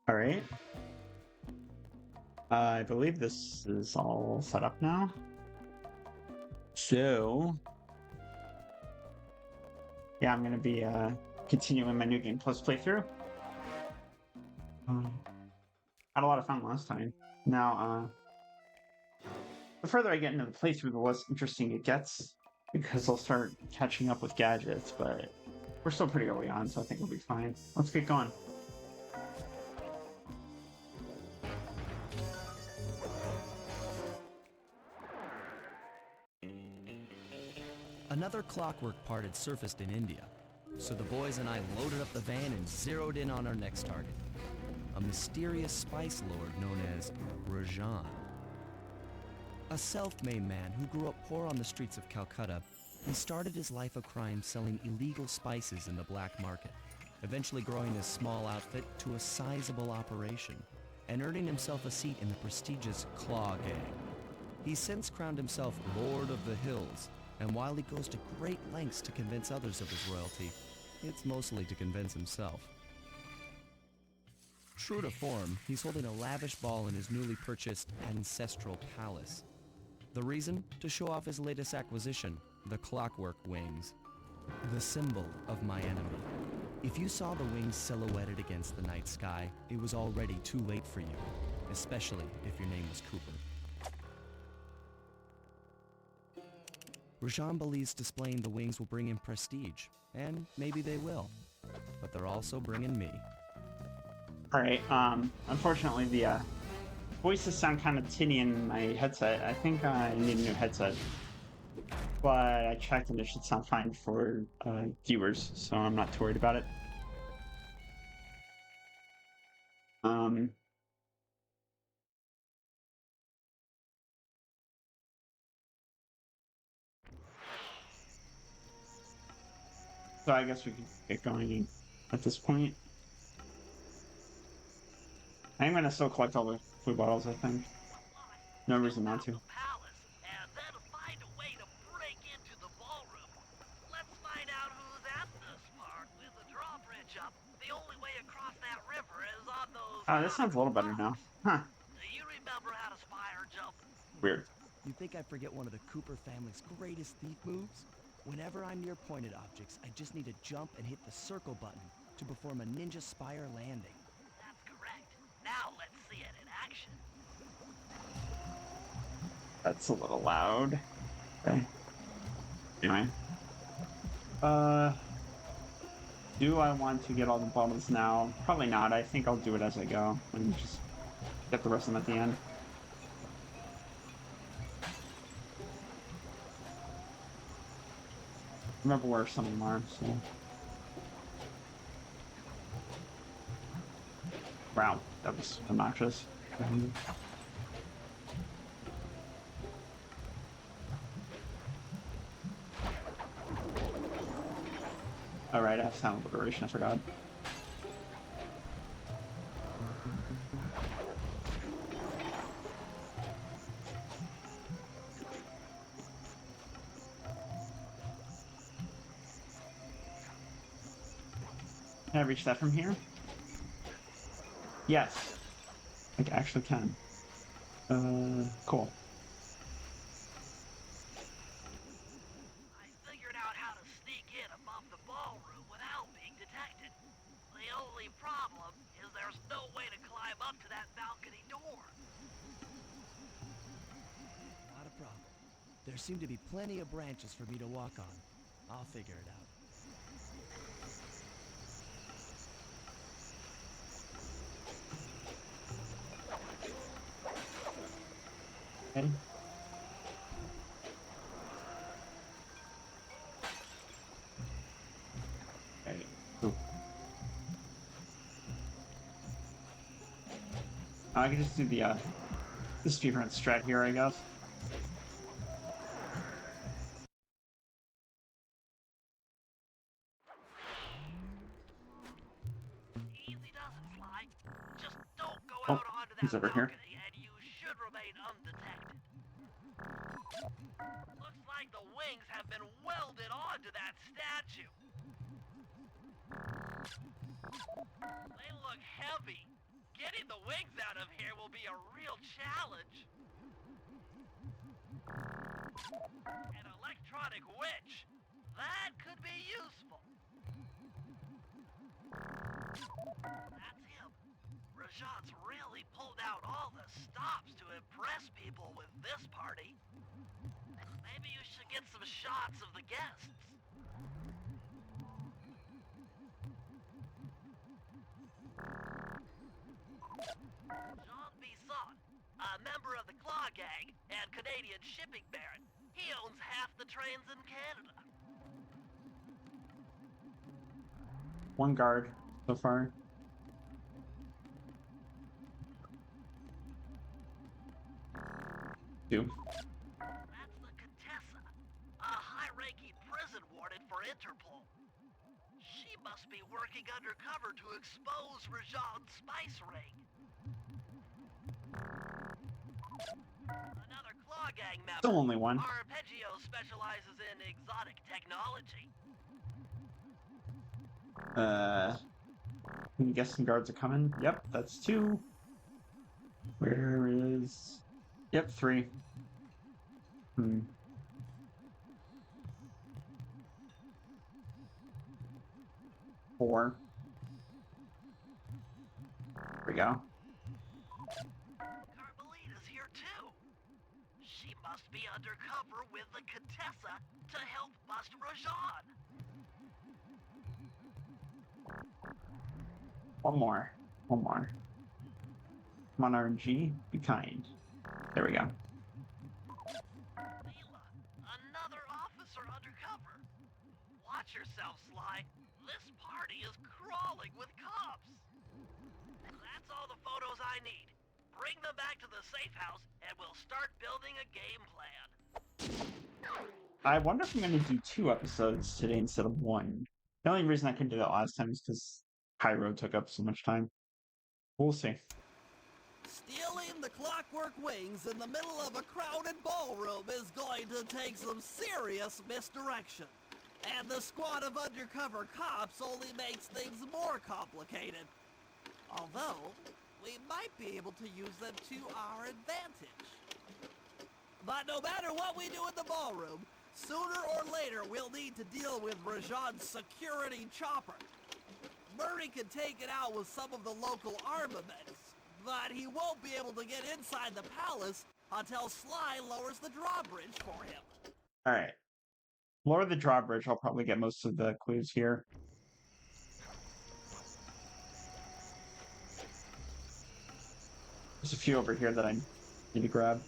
All right. I believe this is all set up now. So, yeah, I'm gonna be continuing my New Game Plus playthrough. Had a lot of fun last time. Now, the further I get into the playthrough, the less interesting it gets because I'll start catching up with gadgets. But we're still pretty early on, so I think we'll be fine. Let's get going. Another clockwork part had surfaced in India, so the boys and I loaded up the van and zeroed in on our next target, a mysterious spice lord known as Rajan. A self-made man who grew up poor on the streets of Calcutta, he started his life of crime selling illegal spices in the black market, eventually growing his small outfit to a sizable operation and earning himself a seat in the prestigious Claw Gang. He's since crowned himself Lord of the Hills, and while he goes to great lengths to convince others of his royalty, it's mostly to convince himself. True to form, he's holding a lavish ball in his newly purchased ancestral palace. The reason? To show off his latest acquisition, the Clockwork Wings, the symbol of my enemy. If you saw the wings silhouetted against the night sky, it was already too late for you, especially if your name was Cooper. Rajan believes displaying the wings will bring him prestige, and maybe they will, but they're also bringing me. All right. Unfortunately, the voices sound kind of tinny in my headset. I think I need a new headset. But I checked and it should sound fine for viewers, so I'm not too worried about it. Um, so I guess we can get going at this point. I'm gonna still collect all the food bottles, I think. No reason not to. Palace, and then find a way to break into the ballroom. Let's find out who's at this part with the drawbridge up. The only way across that river is on those This sounds a conical little better now. rocks. Huh. Do you remember how to spire jump? Weird. You think I forget one of the Cooper family's greatest thief moves? Whenever I'm near pointed objects, I just need to jump and hit the circle button to perform a ninja spire landing. That's correct. Now let's see it in action. That's a little loud. Okay. Anyway. Do I want to get all the bottles now? Probably not. I think I'll do it as I go and just get the rest of them at the end. Remember where some of them are, so. Wow, that was obnoxious. Alright, I have sound liberation, I forgot. Can I reach that from here? Yes. I actually can. Cool. I figured out how to sneak in above the ballroom without being detected. The only problem is there's no way to climb up to that balcony door. Not a problem. There seem to be plenty of branches for me to walk on. I'll figure it out. Okay. Okay. Cool. I can just do the speedrun strat here, I guess. Easy does it, Sly. Just don't go Oh, out onto he's that over here. balcony and you should remain undetected. Looks like the wings have been welded onto that statue. They look heavy. Getting the wings out of here will be a real challenge. An electronic witch. That could be useful. That's him. Rajan's really pulled out all the stops to impress people with this party. Maybe you should get some shots of the guests. Jean Bisson, a member of the Claw Gang and Canadian shipping baron. He owns half the trains in Canada. One guard so far. Two. That's the Contessa, a high-ranking prison warden for Interpol. She must be working undercover to expose Rajan's spice ring. Another Claw Gang member. Still only one. Arpeggio specializes in exotic technology. I'm guessing guards are coming. Yep, that's two. Where is... Yep, three. Four. There we go. Carmelita's here too. She must be undercover with the Contessa to help bust Rajan. One more. One more. Come on, RNG. Be kind. There we go. Leela, another officer undercover. Watch yourself, Sly. This party is crawling with cops. That's all the photos I need. Bring them back to the safe house, and we'll start building a game plan. I wonder if I'm going to do 2 episodes today instead of 1. The only reason I couldn't do that last time is because Pyro took up so much time. We'll see. Stealing the clockwork wings in the middle of a crowded ballroom is going to take some serious misdirection. And the squad of undercover cops only makes things more complicated. Although, we might be able to use them to our advantage. But no matter what we do in the ballroom, sooner or later we'll need to deal with Rajan's security chopper. Murray can take it out with some of the local armaments, but he won't be able to get inside the palace until Sly lowers the drawbridge for him. Alright. Lower the drawbridge. I'll probably get most of the clues here. There's a few over here that I need to grab.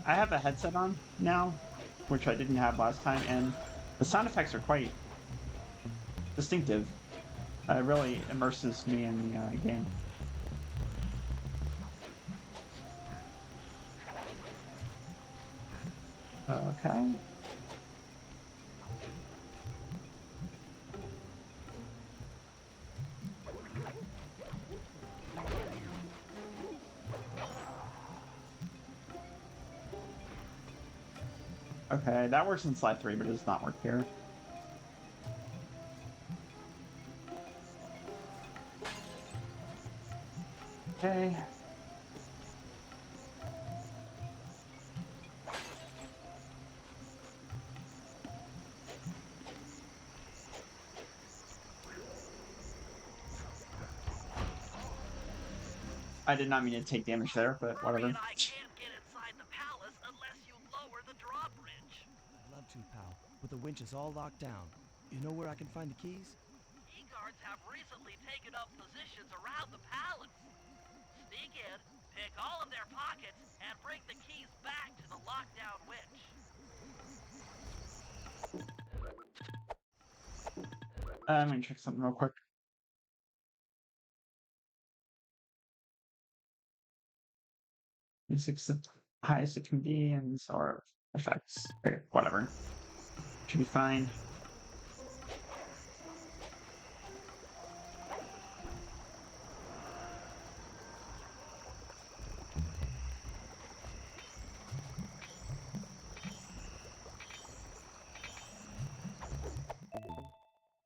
I have a headset on now, which I didn't have last time, and the sound effects are quite distinctive. It really immerses me in the game. Okay. Okay, that works in slide 3, but it does not work here. Okay. I did not mean to take damage there, but Murray whatever. and I can't get inside the palace unless you lower the drawbridge. I'd love to, pal, but the winch is all locked down. You know where I can find the keys? E-guards have recently taken up positions around the palace. Sneak in, pick all of their pockets, and bring the keys back to the lockdown witch. I'm gonna check something real quick. Music's the highest it can be, and so are effects. Okay, whatever. Should be fine.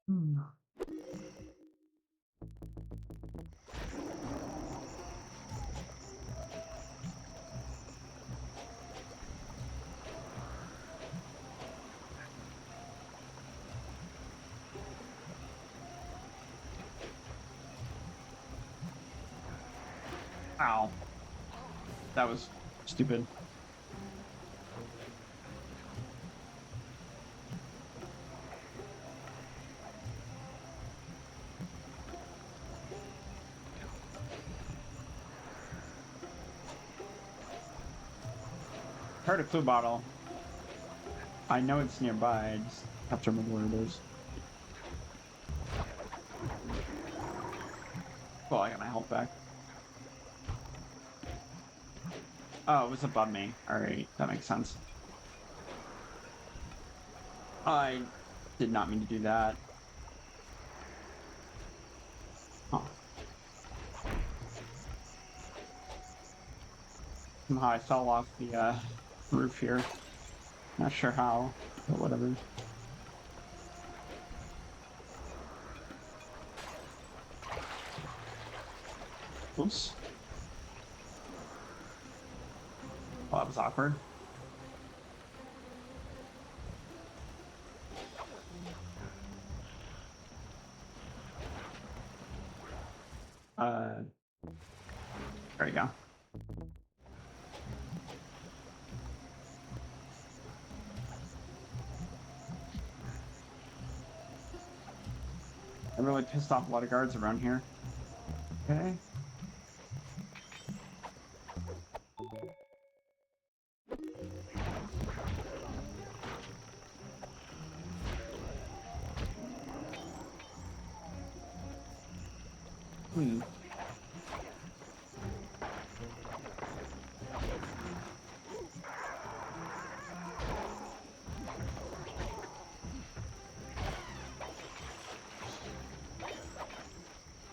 Hmm. Ow. That was stupid. Heard a clue bottle. I know it's nearby. I just have to remember where it is. Well, I got my health back. Oh, it was above me. Alright, that makes sense. I did not mean to do that. Huh. Somehow I fell off the roof here. Not sure how, but whatever. Oops. Well, that was awkward. There you go. I really pissed off a lot of guards around here. Okay. Hmm.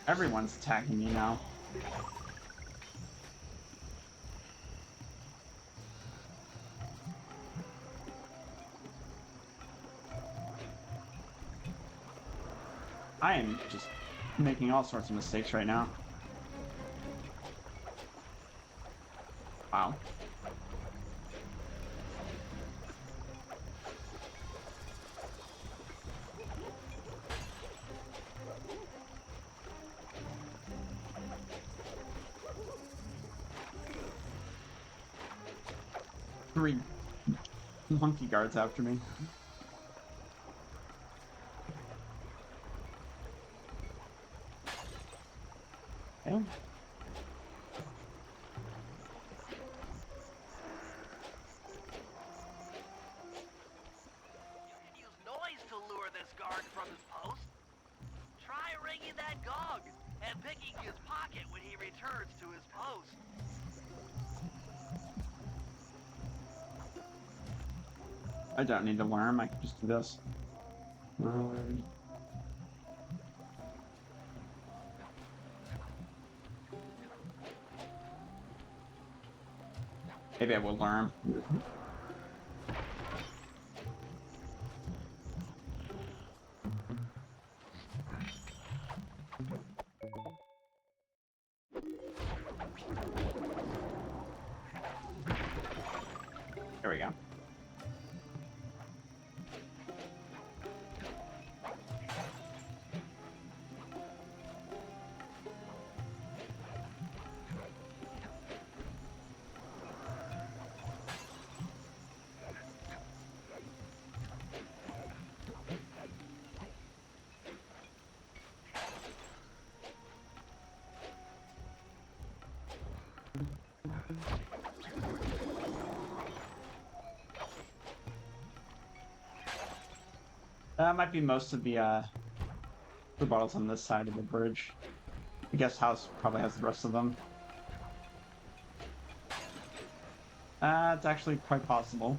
Everyone's attacking me now. I am just making all sorts of mistakes right now. Wow. Three monkey guards after me. Okay. You can use noise to lure this guard from his post. Try ringing that gong and picking his pocket when he returns to his post. I don't need to learn. I can just do this. Maybe I will learn. There we go. That might be most of the bottles on this side of the bridge. The guest house probably has the rest of them. It's actually quite possible.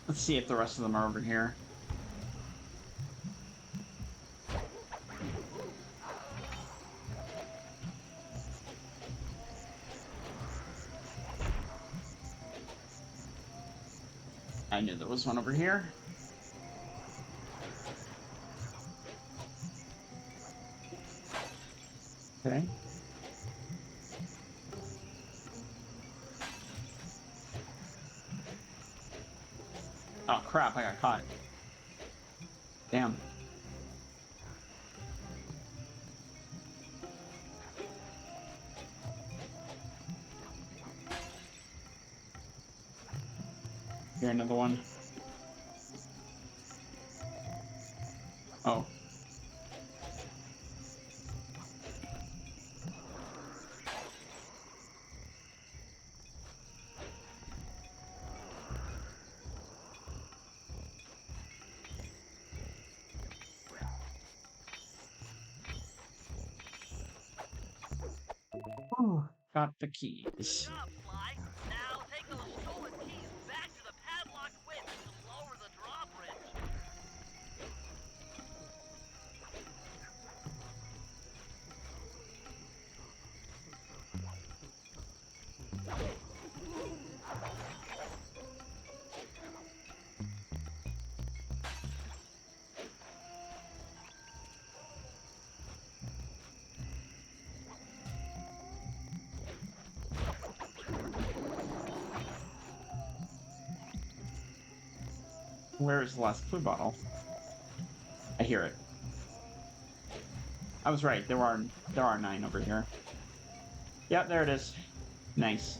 Let's see if the rest of them are over here. I knew there was one over here. Okay. Oh crap, I got caught. Damn. Here, another one. Oh. Oh, got the keys. Good job, Sly. Now take those stolen keys back to the padlocked winch to lower the drawbridge. Where is the last clue bottle? I hear it. I was right. There are 9 over here. Yep, there it is. Nice.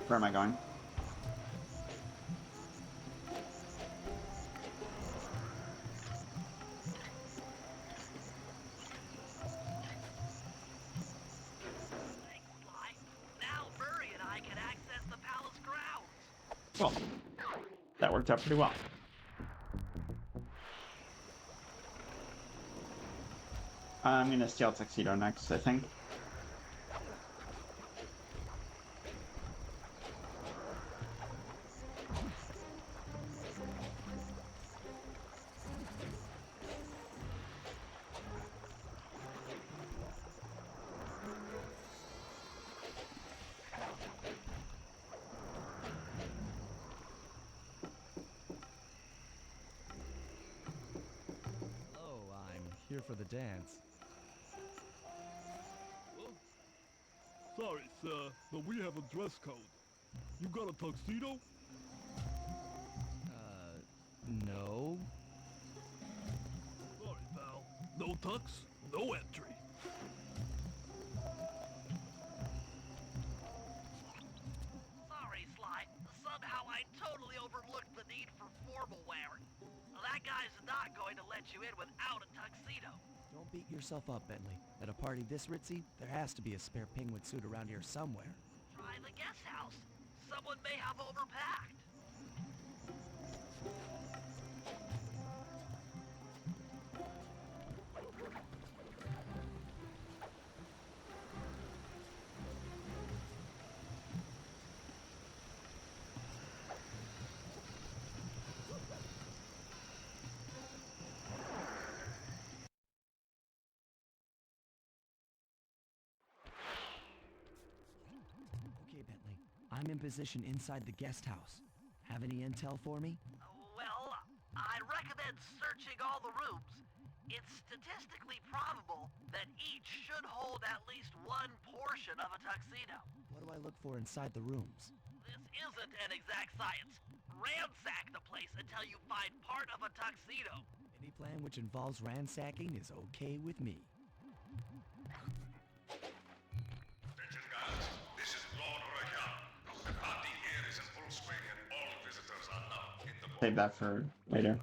Where am I going? Thanks, Sly. Now Murray and I can access the palace grounds. Well, that worked out pretty well. I'm gonna steal Tuxedo next, I think. Oh, I'm here for the dance. Sorry, sir, but we have a dress code. You got a tuxedo? No. Sorry, pal. No tux, no entry. Sorry, Sly. Somehow I totally overlooked the need for formal wear. That guy's not going to let you in without a tuxedo. Don't beat yourself up, Bentley. At a party this ritzy, there has to be a spare penguin suit around here somewhere. Try the guest house. Someone may have overpacked. Okay, Bentley. I'm in position inside the guest house. Have any intel for me? Well, I'd recommend searching all the rooms. It's statistically probable that each should hold at least one portion of a tuxedo. What do I look for inside the rooms? This isn't an exact science. Ransack the place until you find part of a tuxedo. Any plan which involves ransacking is okay with me. Attention guys, this is Lord Rajan. The party here is in full swing and all visitors are now in the Save that for later.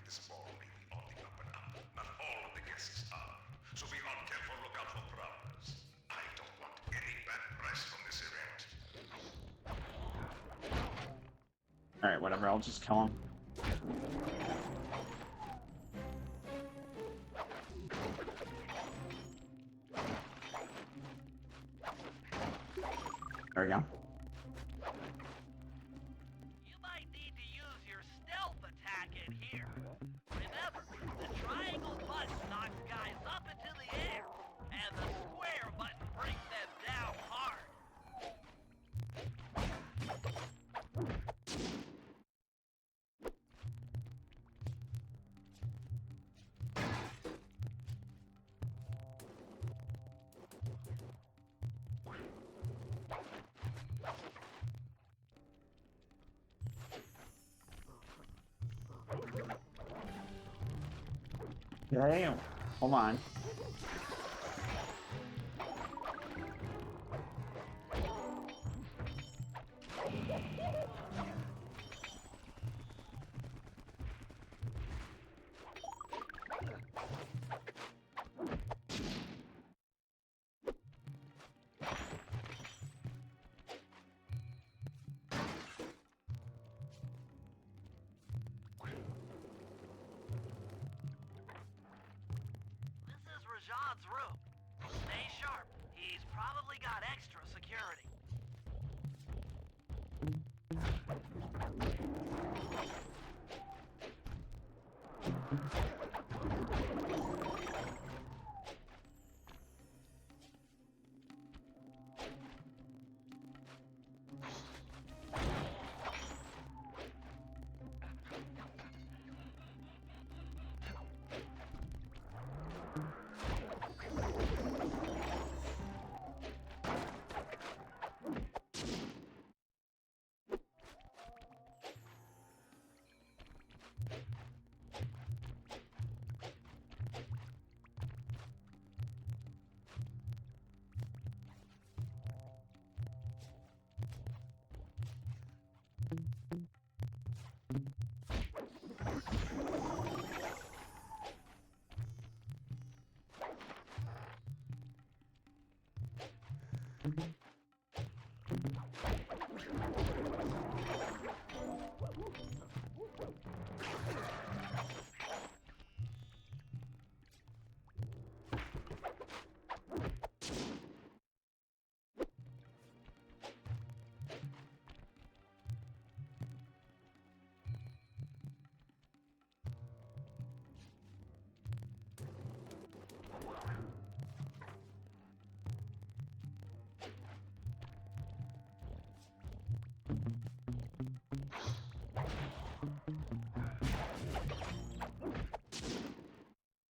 This ball may be on the up and up. Not all of the guests are. So be on careful lookout for prowlers. I don't want any bad press from this event. Alright, whatever, I'll just kill him. There we go. You might need to use your stealth attack in here. Remember, the triangle button knocks guys up into the air, and the square button brings them down hard. Okay, hold on. This is Rajan's room. Stay sharp. He's probably got extra security.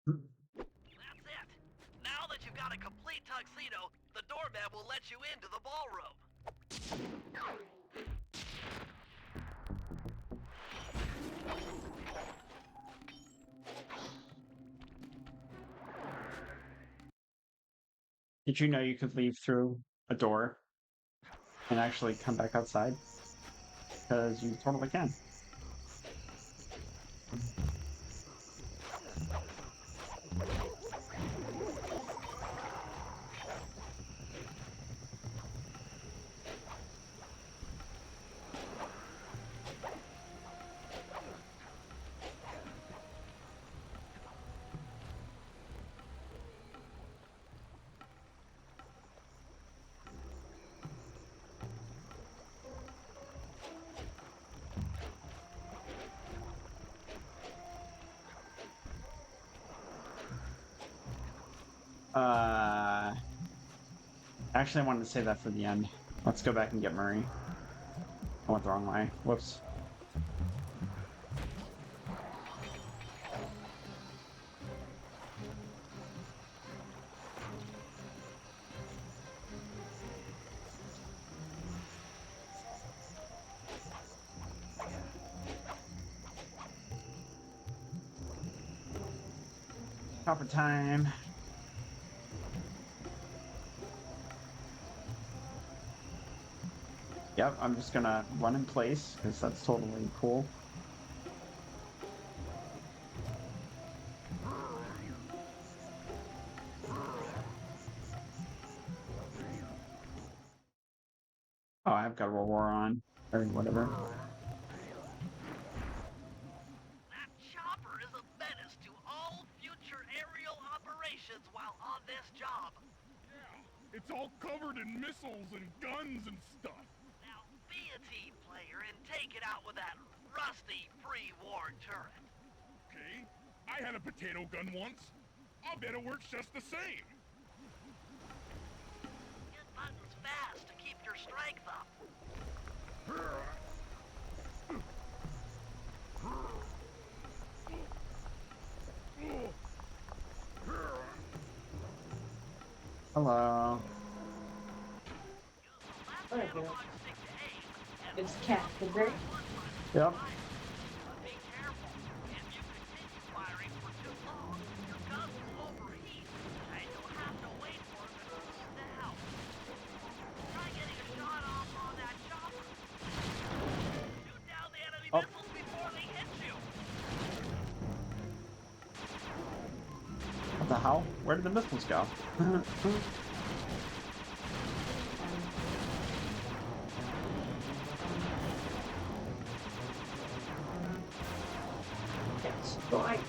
That's it. Now that you've got a complete tuxedo, the doorman will let you into the ballroom. Did you know you could leave through a door and actually come back outside? Because you totally can. Actually, I wanted to save that for the end. Let's go back and get Murray. I went the wrong way. Whoops. Copper time. Yep, I'm just gonna run in place because that's totally cool. Oh, I've got Roar on, or whatever. That chopper is a menace to all future aerial operations while on this job. Yeah, it's all covered in missiles and guns and stuff. Now be a team player and take it out with that rusty pre-war turret. Okay, I had a potato gun once. I'll bet it works just the same. Hit buttons fast to keep your strength up. Hello. Use the There left we go. analog stick to aim and It's hold cat down the the great. R1 button to Yep. fire. But be careful. If you continue firing for too long, your gun will overheat, and you'll have to wait for it to cool down. Try getting a shot off on that chopper. Shoot down the enemy Oh. missiles before they hit you. What the hell? Where did the missiles go? Yes, right.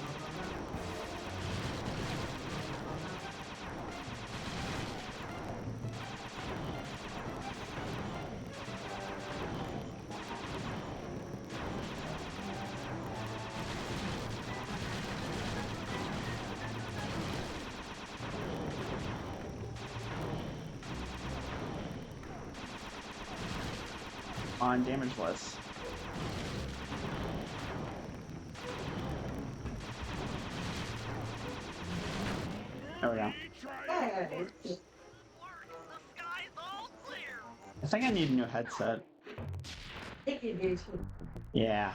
On damageless. There we go. Hey, Good work. The sky's all clear. I think I need a new headset. think you do too. Yeah.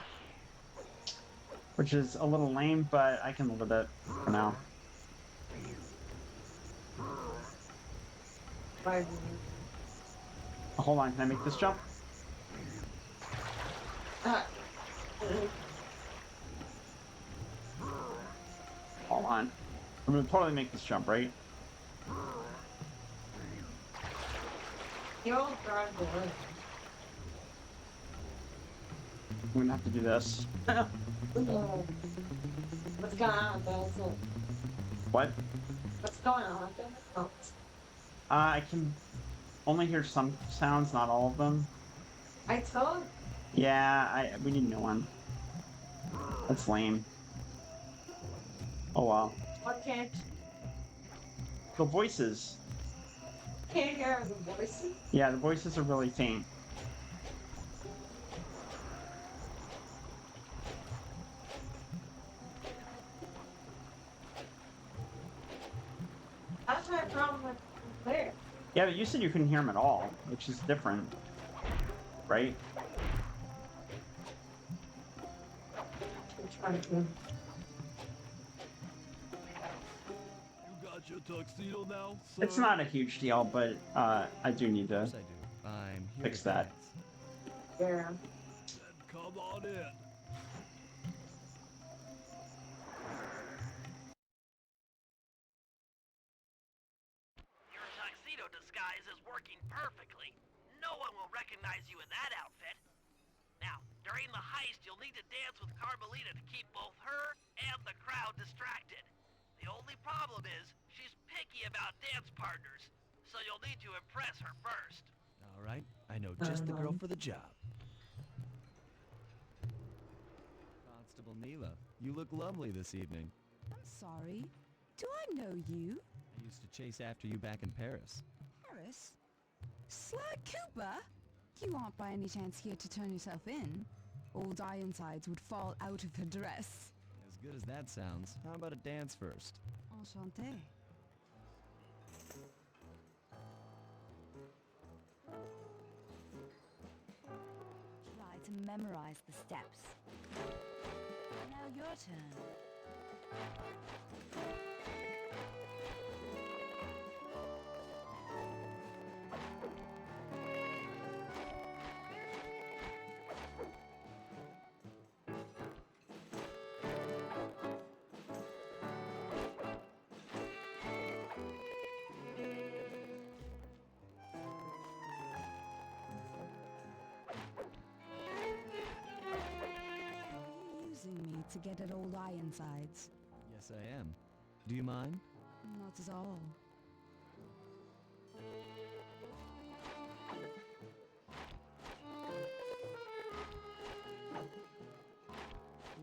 Which is a little lame, but I can live with it for now. Right. Oh, hold on, can I make this jump? Uh, Hold on. I'm gonna totally make this jump, right? you all drive the way. I'm gonna have to do this. What's going on with that? What? What's going on with that? Oh, I can only hear some sounds, not all of them. I told Yeah, we need a new one. That's lame. Oh well. what can't The voices. hear the voices? Yeah, the voices are really faint. That's my problem with there. Yeah, but you said you couldn't hear them at all, which is different, right? I'm trying to. You got your tuxedo now, son? It's not a huge deal, but I do need to. Yes, I do. I'm here Fix to that. dance. Yeah. Then come on in. Your tuxedo disguise is working perfectly. No one will recognize you in that outfit. Now, during the heist, you'll need to dance with Carmelita to keep both her and the crowd distracted. The only problem is, she's picky about dance partners, so you'll need to impress her first. All right, I know just the girl for the job. Constable Neela, you look lovely this evening. I'm sorry. Do I know you? I used to chase after you back in Paris. Paris? Sly Cooper? You aren't by any chance here to turn yourself in? Old Ironsides would fall out of her dress. As good as that sounds, how about a dance first? Enchanté. Try to memorize the steps. Now your turn. Using me to get at old Ironsides. Yes, I am. Do you mind? Not at all.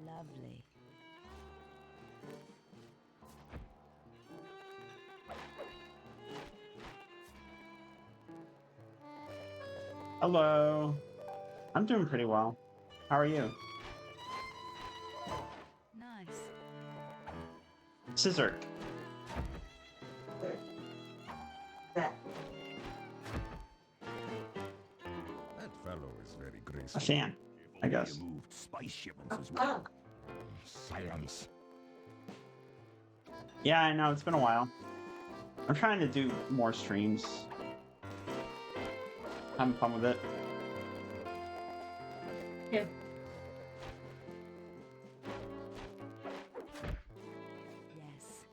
Lovely. Hello. I'm doing pretty well. How are you? Nice. Scissor. That. That fellow is very A graceful. fan, I guess. You moved spice shipments as well. Silence. Yeah, I know, it's been a while. I'm trying to do more streams. Having fun with it. Yeah. Yes.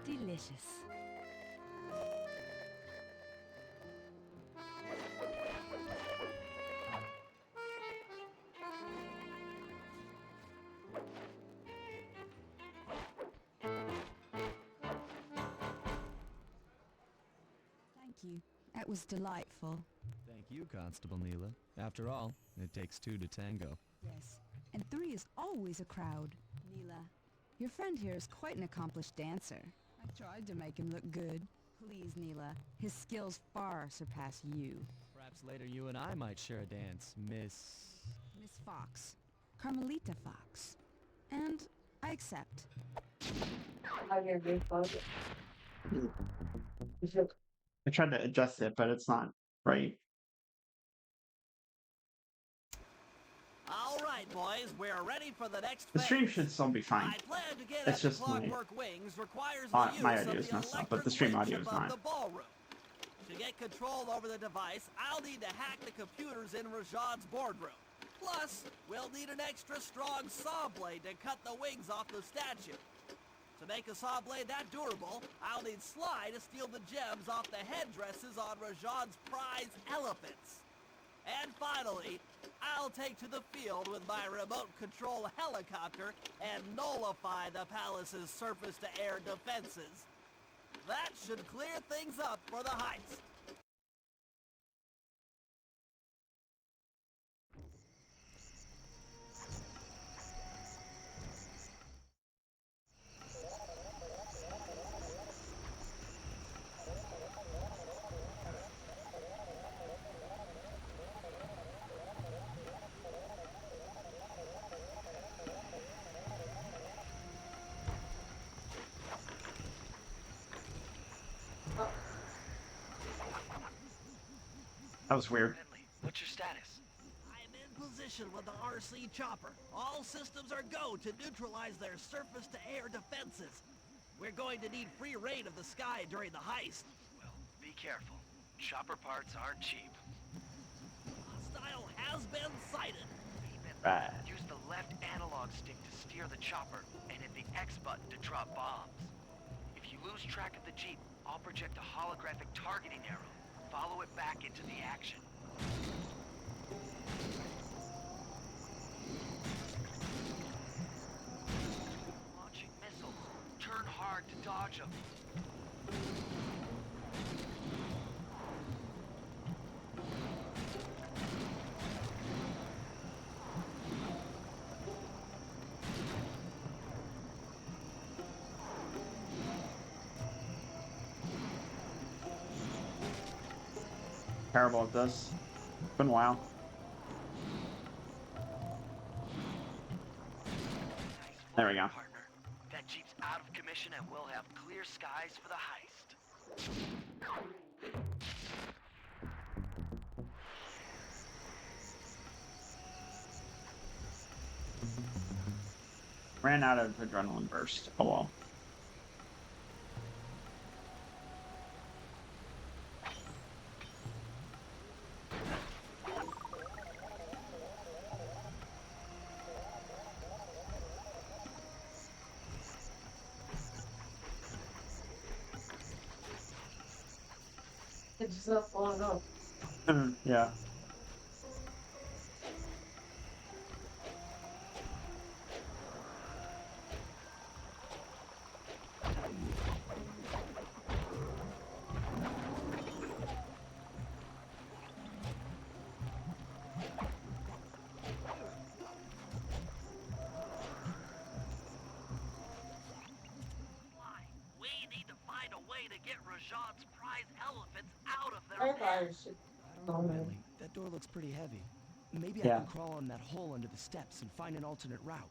Delicious. Thank you. That was delightful. Thank you, Constable Neela. After all, it takes two to tango. Yes. And three is always a crowd. Neela, your friend here is quite an accomplished dancer. I tried to make him look good. Please, Neela. His skills far surpass you. Perhaps later you and I might share a dance, Miss... Miss Fox. Carmelita Fox. And I accept. How your big bug. I tried to adjust it, but it's not right. All right, boys, we're ready for the next The phase. stream should still be fine. I plan to get It's at just the my- Clockwork Wings requires my the use audio of is the messed up, but electric the stream winch audio is above not. the ballroom. To get control over the device, I'll need to hack the computers in Rajad's boardroom. Plus, we'll need an extra strong saw blade to cut the wings off the statue. To make a saw blade that durable, I'll need Sly to steal the gems off the headdresses on Rajad's prize elephants. And finally, I'll take to the field with my remote control helicopter and nullify the palace's surface-to-air defenses. That should clear things up for the heist. That was weird. Bentley, what's your status? I'm in position with the RC chopper. All systems are go to neutralize their surface-to-air defenses. We're going to need free reign of the sky during the heist. Well, be careful. Chopper parts aren't cheap. Hostile has been sighted. Hey, Bentley, Right. use the left analog stick to steer the chopper and hit the X button to drop bombs. If you lose track of the Jeep, I'll project a holographic targeting arrow. Follow it back into the action. Launching missiles. Turn hard to dodge them. Terrible at this. Been a while. Nice There we work, go. partner. That extraction and we'll have clear skies for the heist. Ran out of adrenaline burst. Oh well. It's just not falling off. Yeah. We need to find a way to get Rajan's prize elephants out of their Everybody pen. should. I don't know, Bentley. That door looks pretty heavy. Maybe I Yeah. can crawl on that hole under the steps and find an alternate route.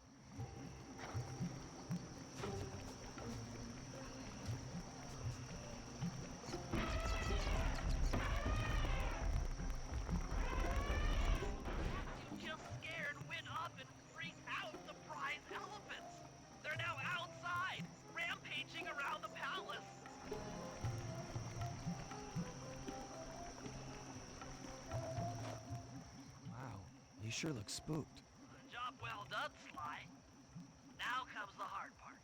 You just scared, went up and freaked out the prize elephants. They're now outside, rampaging around the palace. Wow, they sure look spooked. Job well done, Sly. Now comes the hard part.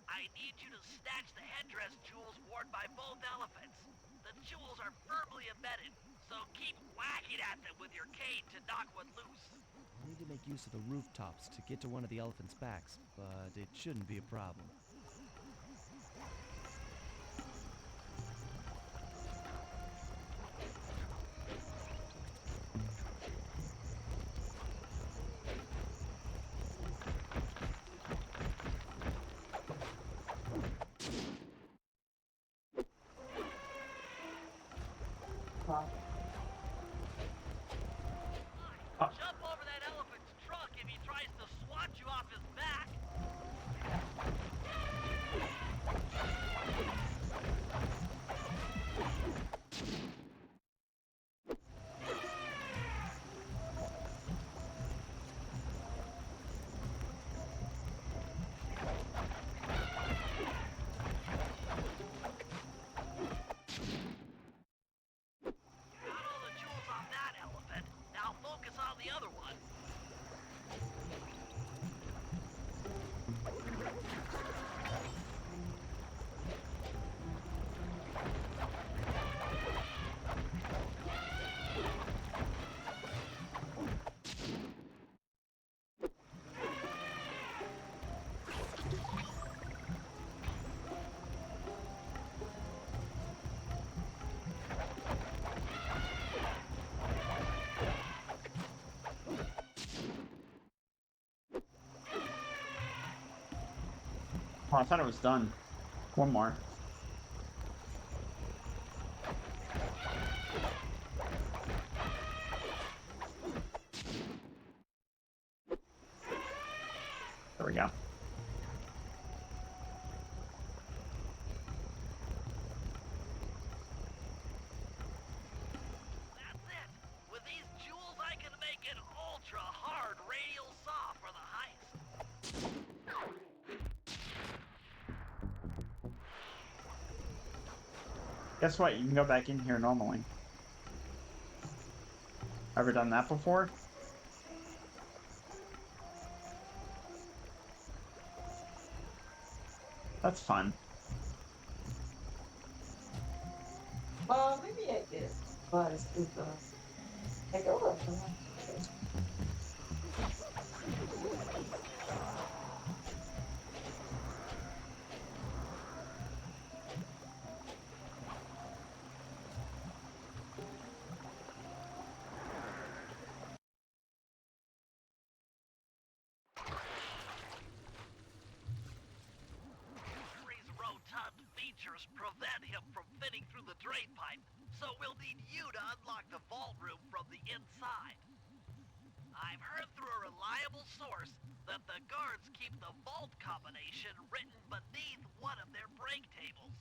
I need you to snatch the headdress jewels worn by both elephants. The jewels are firmly embedded, so keep whacking at them with your cane to knock one loose. I'll need to make use of the rooftops to get to one of the elephants' backs, but it shouldn't be a problem. Jump over that elephant's trunk if he tries to swat you off his back. Got all the jewels on that elephant. Now focus on the other one. Oh, I thought it was done. One more. There we go. That's it. With these jewels, I can make an ultra hard radial saw for the heist. Guess what? You can go back in here normally. Ever done that before? That's fun. Well, maybe I did. But it's too like, oh, Henry's rotund features prevent him from fitting through the drain pipe, so we'll need you to unlock the vault room from the inside. I've heard through a reliable source that the guards keep the vault combination written beneath one of their break tables.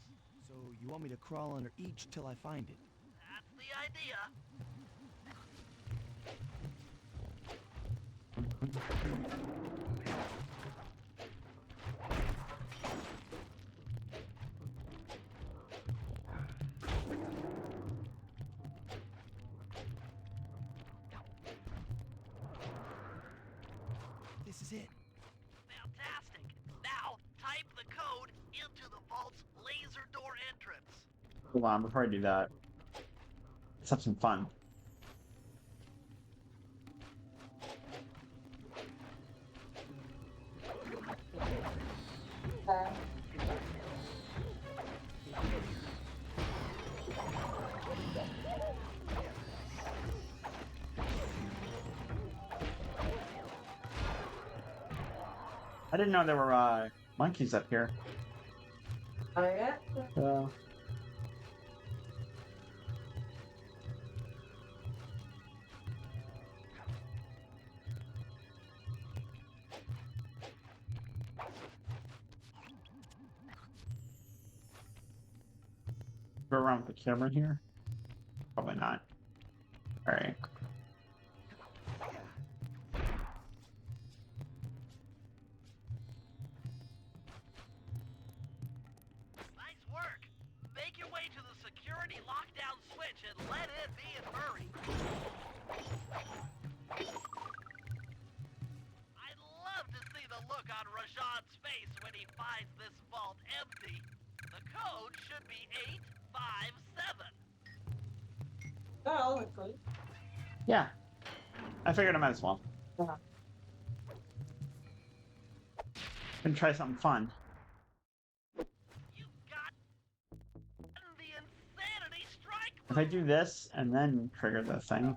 So you want me to crawl under each till I find it? That's the idea. This is it. Fantastic. Now, type the code into the vault's laser door entrance. Hold on, before I do that, let's have some fun. Okay. I didn't know there were monkeys up here. Oh yeah? Go around with the camera here? Probably not. Alright. Nice work. Make your way to the security lockdown switch and let in me and Murray. I'd love to see the look on Rajan's face when he finds this vault empty. The code should be 857. Oh, okay. Yeah. I figured I might as well. Yeah. Gonna try something fun. You got the insanity strike. If I do this and then trigger the thing,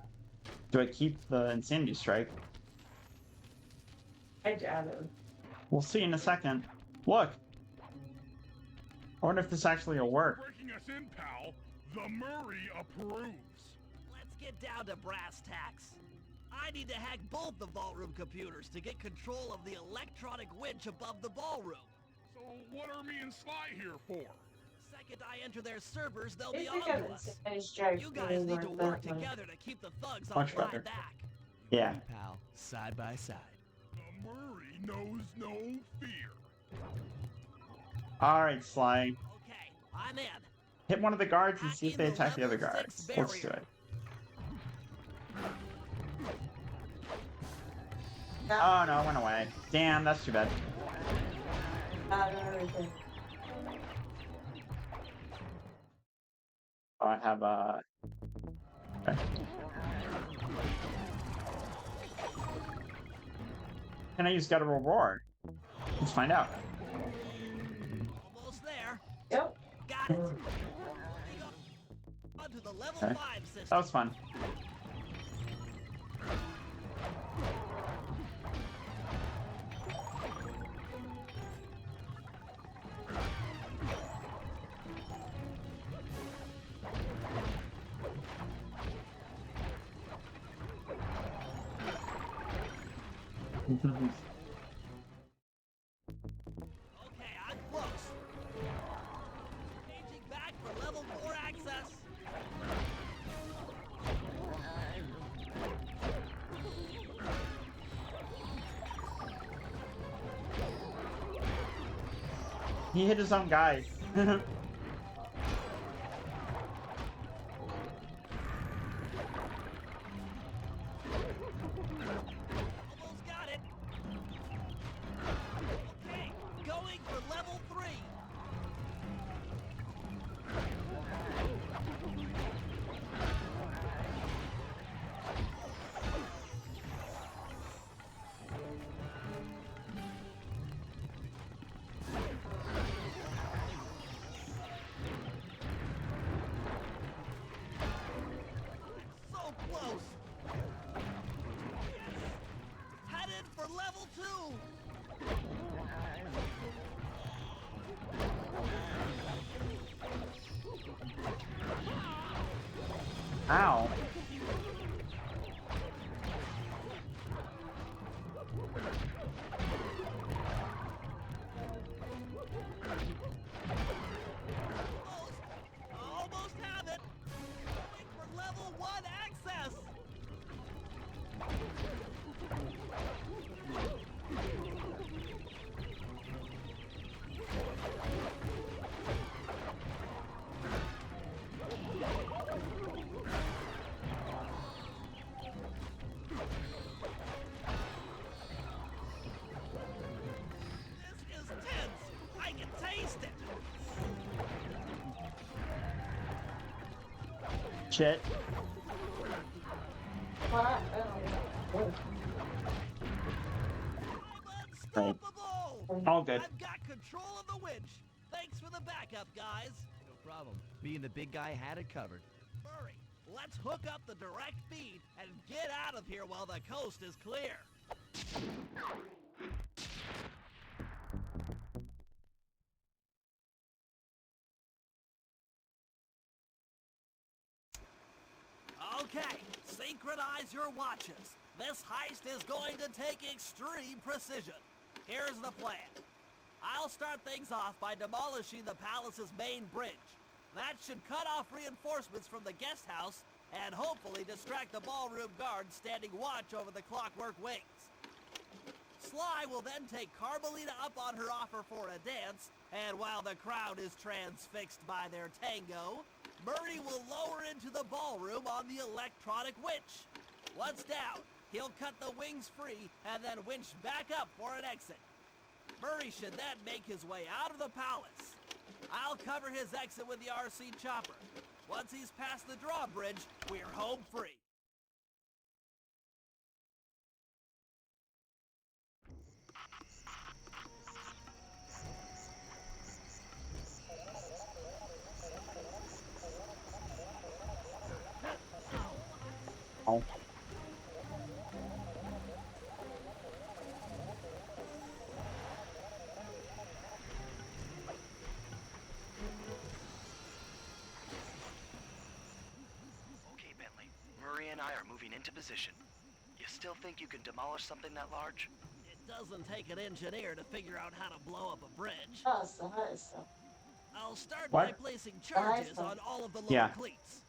do I keep the insanity strike? I doubt it. We'll see in a second. Look! I wonder if this actually will work. Breaking us in, pal. The Murray approves. Let's get down to brass tacks. I need to hack both the vault room computers to get control of the electronic winch above the ballroom. So what are me and Sly here for? Second I enter their servers, they'll If be you on have to us. insanity strike, You guys need to work work that way. together to keep the thugs Much off my better. back. Yeah. Hey, pal, side by side. The Murray knows no fear. Alright, Sly. Okay, I'm in. Hit one of the guards and see if they Hacking the attack the other level guards. 6 Let's do barrier. it. No, Oh no, it went away. Damn, that's too bad. not everything. Oh, I have okay. Can I use Guttural Roar? Let's find out. Almost there. Yep. Got it. Onto the level Okay. 5 system. That was fun. Okay, I'm close. Changing back for level 4 access. He hit his own guy. Almost got it. Okay, going for level 3. So close. Yes. Headed for level 2. Ow. Shit. What? I'm Right. unstoppable! All good. I've got control of the winch. Thanks for the backup, guys. No problem. Me and the big guy had it covered. Murray, let's hook up the direct feed and get out of here while the coast is clear. Okay, synchronize your watches. This heist is going to take extreme precision. Here's the plan. I'll start things off by demolishing the palace's main bridge. That should cut off reinforcements from the guest house and hopefully distract the ballroom guards standing watch over the Clockwork Wings. Sly will then take Carmelita up on her offer for a dance, and while the crowd is transfixed by their tango, Murray will lower into the ballroom on the electronic winch. Once down, he'll cut the wings free and then winch back up for an exit. Murray should then make his way out of the palace. I'll cover his exit with the RC chopper. Once he's past the drawbridge, we're home free. Oh. Okay, Bentley. Murray and I are moving into position. You still think you can demolish something that large? It doesn't take an engineer to figure out how to blow up a bridge. So. I'll start by What? placing charges Nice. on all of the lower Yeah. cleats.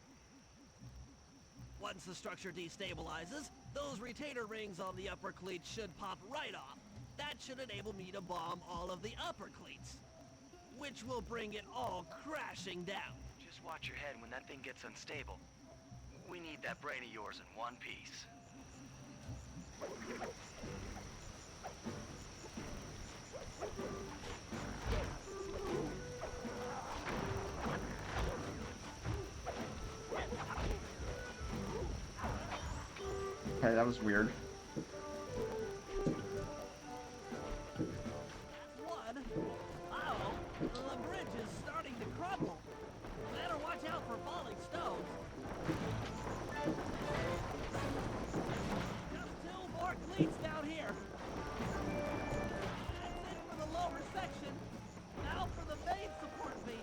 Once the structure destabilizes, those retainer rings on the upper cleats should pop right off. That should enable me to bomb all of the upper cleats, which will bring it all crashing down. Just watch your head when that thing gets unstable. We need that brain of yours in one piece. Okay, that was weird. One. Oh, the bridge is starting to crumble. Better watch out for falling stones. Just two more cleats down here. That's it for the lower section. Now for the main support beams.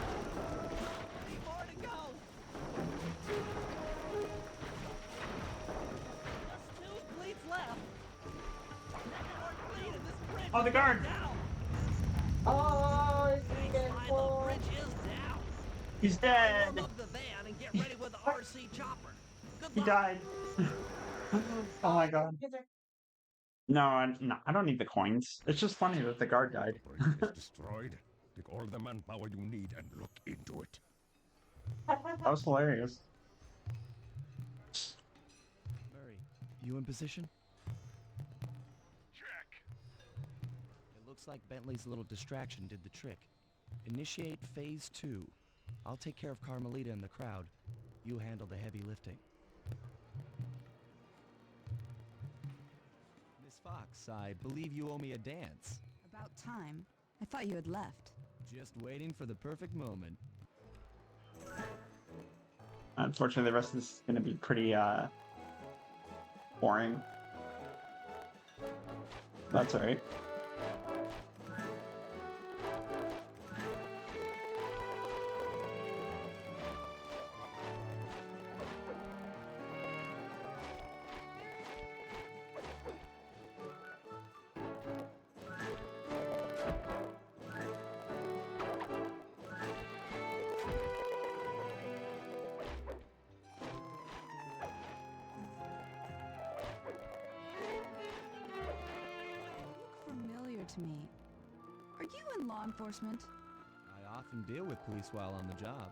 Three more to go. Just two cleats left. One more cleat and this bridge Oh, the is guard. down. Oh, it's Thanks, getting Sly, the full. bridge is down. He's Now dead. warm up the van and get ready with the RC chopper. Good He luck. died. Oh my god. No, I don't need the coins. It's just funny that the guard died. The bridge is destroyed. Take all the manpower you need and look into it. That was hilarious. Murray, you in position? Check. It looks like Bentley's little distraction did the trick. Initiate phase 2. I'll take care of Carmelita and the crowd. You handle the heavy lifting. Miss Fox, I believe you owe me a dance. About time. I thought you had left. Just waiting for the perfect moment. Unfortunately, the rest of this is gonna be pretty boring. That's alright. You look familiar to me. Are you in law enforcement? I often deal with police while on the job.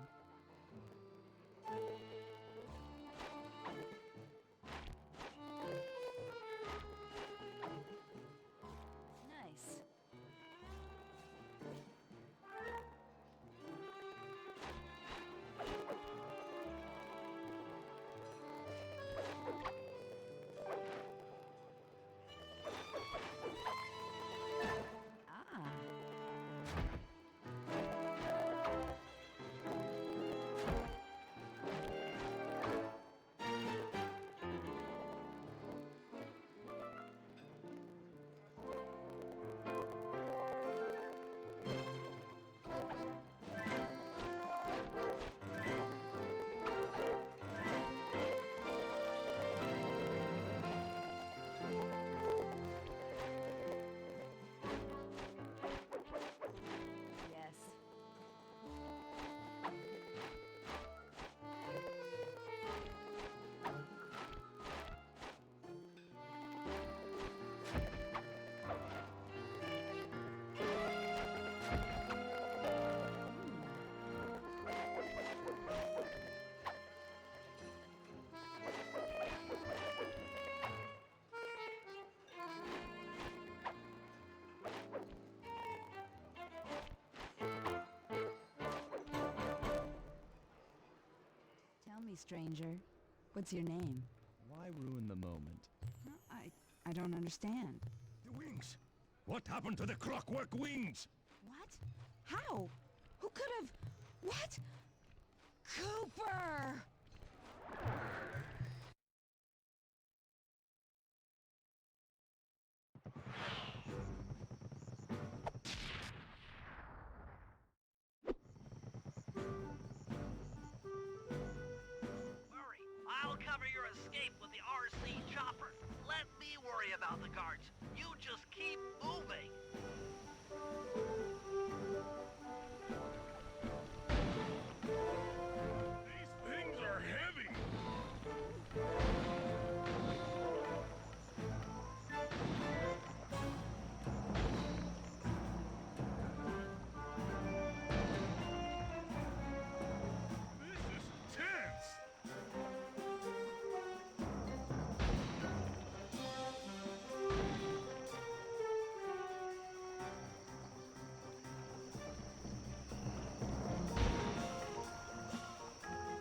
Tell me, stranger, what's your name? Why ruin the moment? I don't understand. The wings. What happened to the clockwork wings? What? How? Who could have... What? Cooper! Murray, I'll cover your escape with the RC chopper. Let me worry about the guards. You just keep moving. These things are heavy. This is tense.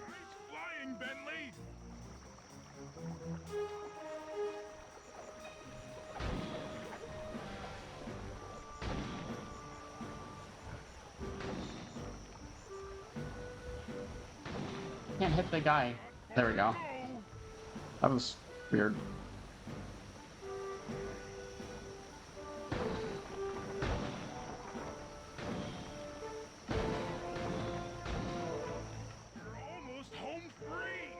Nice flying, Bentley. Can't hit the guy. There we go. That was weird. You're almost home free.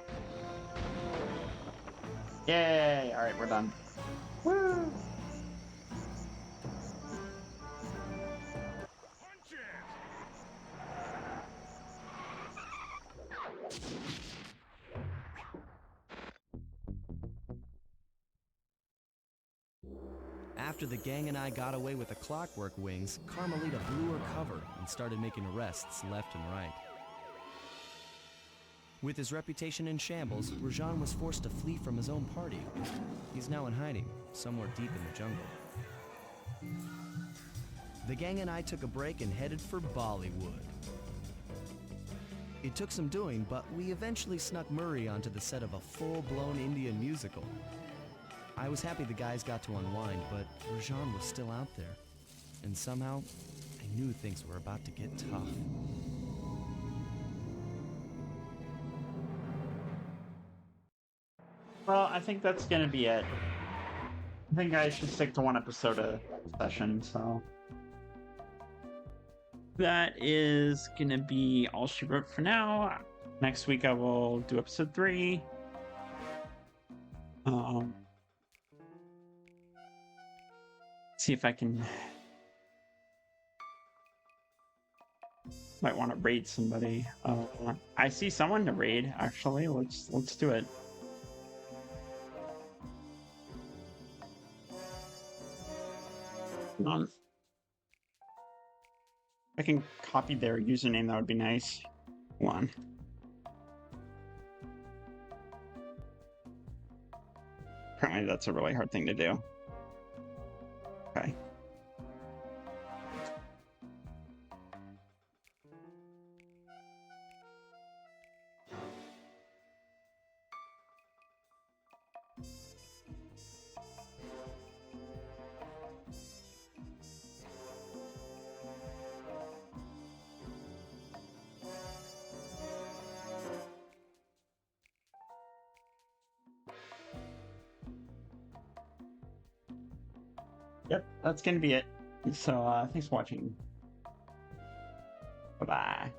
Yay! Alright, we're done. Woo! Punch it. After the gang and I got away with the clockwork wings, Carmelita blew her cover and started making arrests left and right. With his reputation in shambles, Rajan was forced to flee from his own party. He's now in hiding, somewhere deep in the jungle. The gang and I took a break and headed for Bollywood. It took some doing, but we eventually snuck Murray onto the set of a full-blown Indian musical. I was happy the guys got to unwind, but Rajan was still out there. And somehow, I knew things were about to get tough. Well, I think that's gonna be it. I think I should stick to one episode a session, so... That is gonna be all she wrote for now. Next week I will do episode 3. See if I can... Might want to raid somebody. I see someone to raid, actually. Let's do it. Hold on. I can copy their username, that would be nice. Hold on. Apparently that's a really hard thing to do. Okay. Yep, that's gonna be it. So, thanks for watching. Bye-bye.